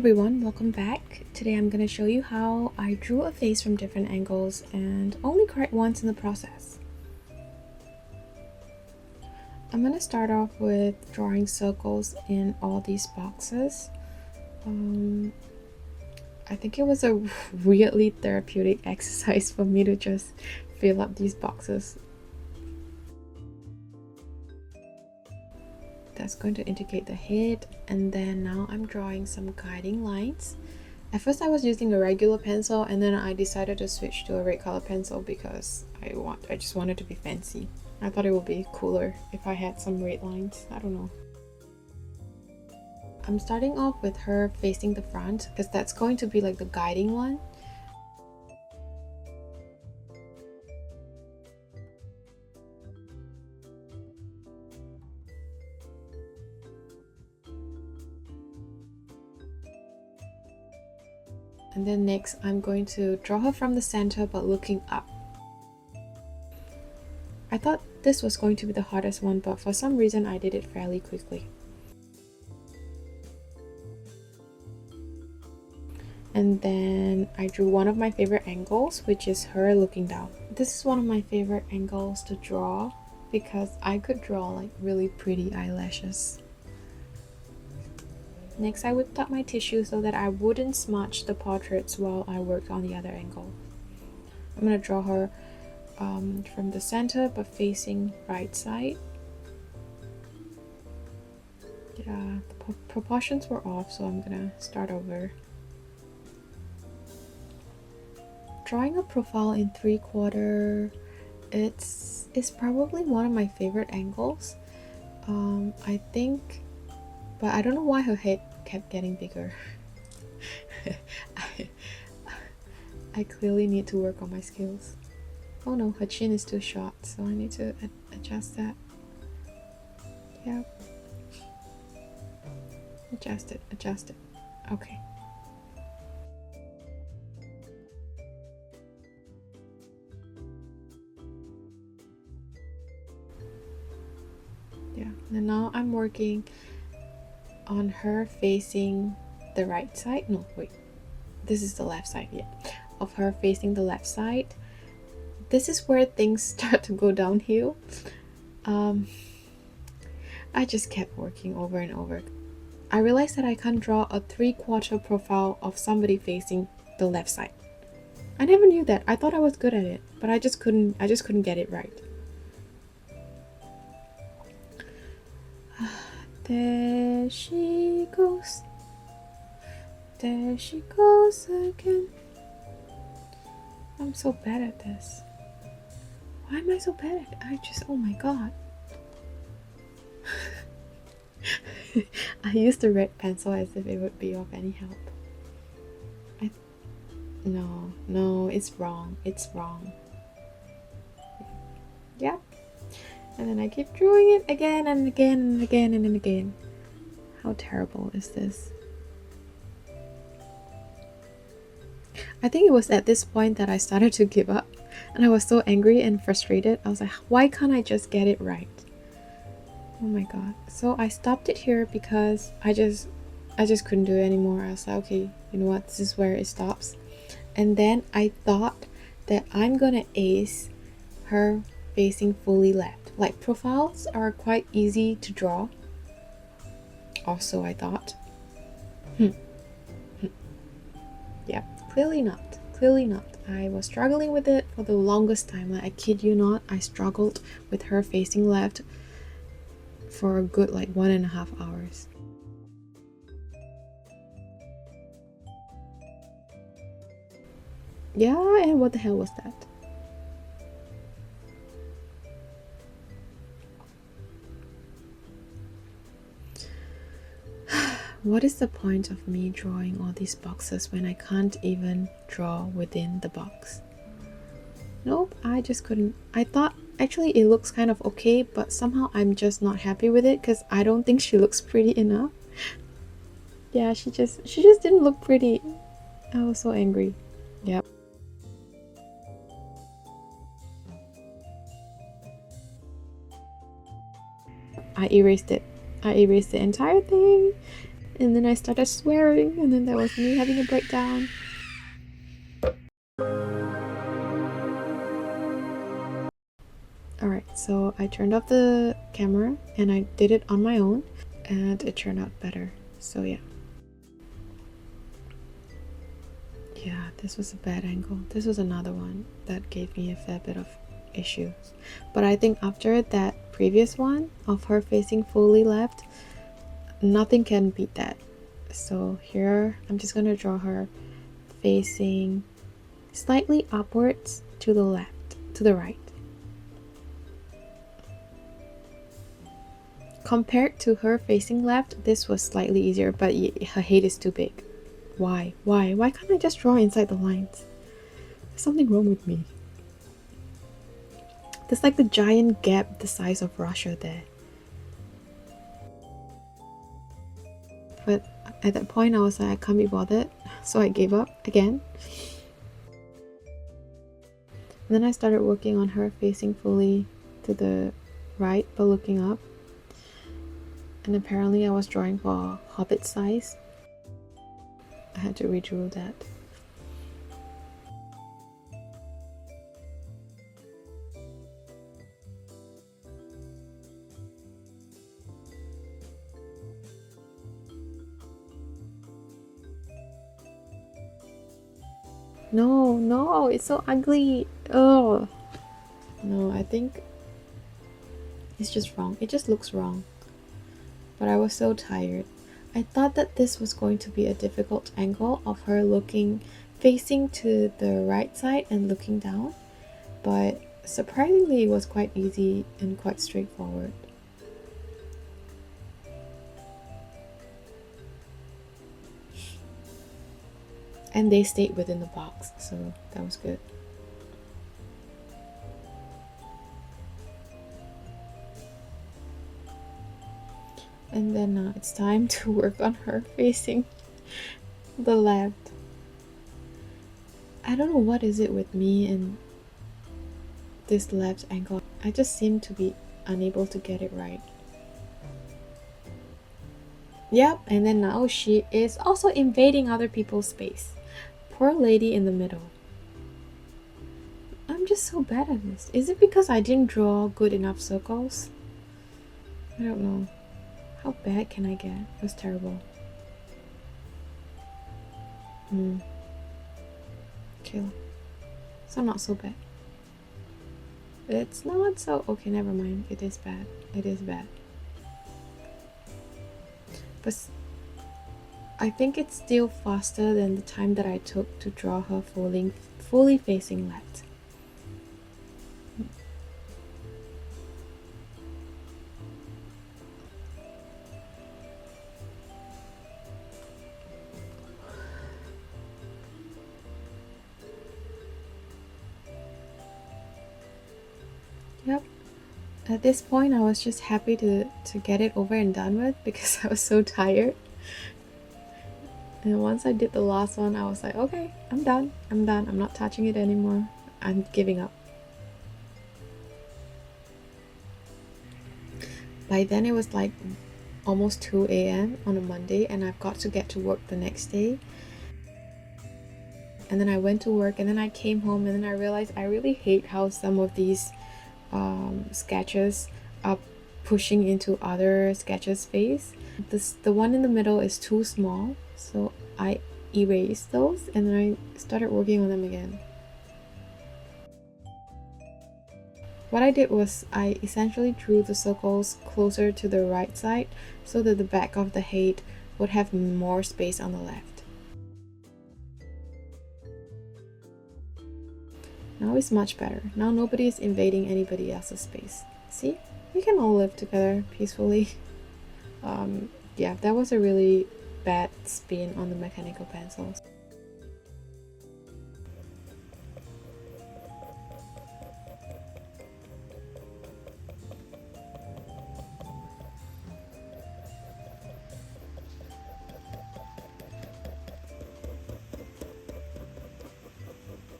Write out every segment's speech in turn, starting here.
everyone, welcome back. Today I'm going to show you how I drew a face from different angles and only cried once in the process. I'm going to start off with drawing circles in all these boxes. I think it was a weirdly therapeutic exercise for me to just fill up these boxes. That's going to indicate the head, and then now I'm drawing some guiding lines. At first I was using a regular pencil, and then I decided to switch to a red color pencil because I just wanted to be fancy. I thought it would be cooler if I had some red lines. I don't know. I'm starting off with her facing the front because that's going to be like the guiding one. And then next I'm going to draw her from the center but looking up. I thought this was going to be the hardest one, but for some reason I did it fairly quickly. And then I drew one of my favorite angles, which is her looking down. This is one of my favorite angles to draw because I could draw like really pretty eyelashes. Next, I whipped out my tissue so that I wouldn't smudge the portraits while I worked on the other angle. I'm going to draw her from the center but facing right side. Yeah, the proportions were off, so I'm going to start over. Drawing a profile in 3/4, it's probably one of my favorite angles. I think, but I don't know why her head kept getting bigger. I clearly need to work on my skills. Oh no, her chin is too short, so I need to adjust that. Yeah. Adjust it. Okay. Yeah, and now I'm working on her facing the right side. No, wait. This is the left side, yeah. Of her facing the left side. This is where things start to go downhill. I just kept working over and over. I realized that I can't draw a 3/4 profile of somebody facing the left side. I never knew that. I thought I was good at it, but I just couldn't get it right. There she goes. There she goes again. I'm so bad at this. Why am I so bad at it? Oh my god. I used the red pencil as if it would be of any help. No, it's wrong. It's wrong. Yep. And then I keep drawing it again and again and again and again. How terrible is this? I think it was at this point that I started to give up, and I was so angry and frustrated. I was like, why can't I just get it right? Oh my god. So I stopped it here because I just couldn't do it anymore. I was like, okay, you know what, this is where it stops. And then I thought that I'm gonna ace her facing fully left. Like, profiles are quite easy to draw. Also, I thought. Yeah, clearly not. I was struggling with it for the longest time. Like, I kid you not, I struggled with her facing left for a good like 1.5 hours. Yeah, and what the hell was that? What is the point of me drawing all these boxes when I can't even draw within the box? Nope, I just couldn't. I thought actually it looks kind of okay, but somehow I'm just not happy with it because I don't think she looks pretty enough. Yeah, she just didn't look pretty. I was so angry. Yep. I erased it. I erased the entire thing. and then I started swearing, and then that was me having a breakdown. Alright, so I turned off the camera and I did it on my own, and it turned out better. So yeah. Yeah, this was a bad angle. This was another one that gave me a fair bit of issues. But I think after that previous one of her facing fully left, nothing can beat that. So here, I'm just gonna draw her facing slightly upwards to the left, to the right. Compared to her facing left, this was slightly easier, but her head is too big. Why? Why can't I just draw inside the lines? There's something wrong with me. There's like the giant gap the size of Russia there. But at that point I was like, I can't be bothered, so I gave up again. And then I started working on her facing fully to the right but looking up. And apparently I was drawing for hobbit size. I had to redraw that. No, it's so ugly. Oh no, I think it's just wrong. It just looks wrong. But I was so tired. I thought that this was going to be a difficult angle of her looking, facing to the right side and looking down, but surprisingly it was quite easy and quite straightforward. And they stayed within the box, so that was good. And then it's time to work on her facing the left. I don't know what is it with me and this left angle. I just seem to be unable to get it right. Yep, and then now she is also invading other people's space. Poor lady in the middle. I'm just so bad at this. Is it because I didn't draw good enough circles? I don't know. How bad can I get? It was terrible. Okay. So not so bad. It's not so... Okay, never mind. It is bad. It is bad. But I think it's still faster than the time that I took to draw her fully facing left. Yep. At this point, I was just happy to get it over and done with because I was so tired. And once I did the last one, I was like, okay, I'm done. I'm not touching it anymore. I'm giving up. By then, it was like almost 2 a.m. on a Monday, and I've got to get to work the next day. And then I went to work, and then I came home, and then I realized I really hate how some of these sketches are pushing into other sketches' face. The one in the middle is too small, so I erased those and then I started working on them again. What I did was I essentially drew the circles closer to the right side so that the back of the head would have more space on the left. Now it's much better. Now nobody is invading anybody else's space. See? We can all live together peacefully. Yeah, that was a really bad spin on the mechanical pencils.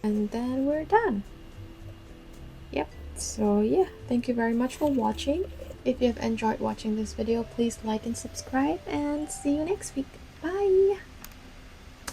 And then we're done. Yep, so yeah, thank you very much for watching. If you have enjoyed watching this video, please like and subscribe, and see you next week.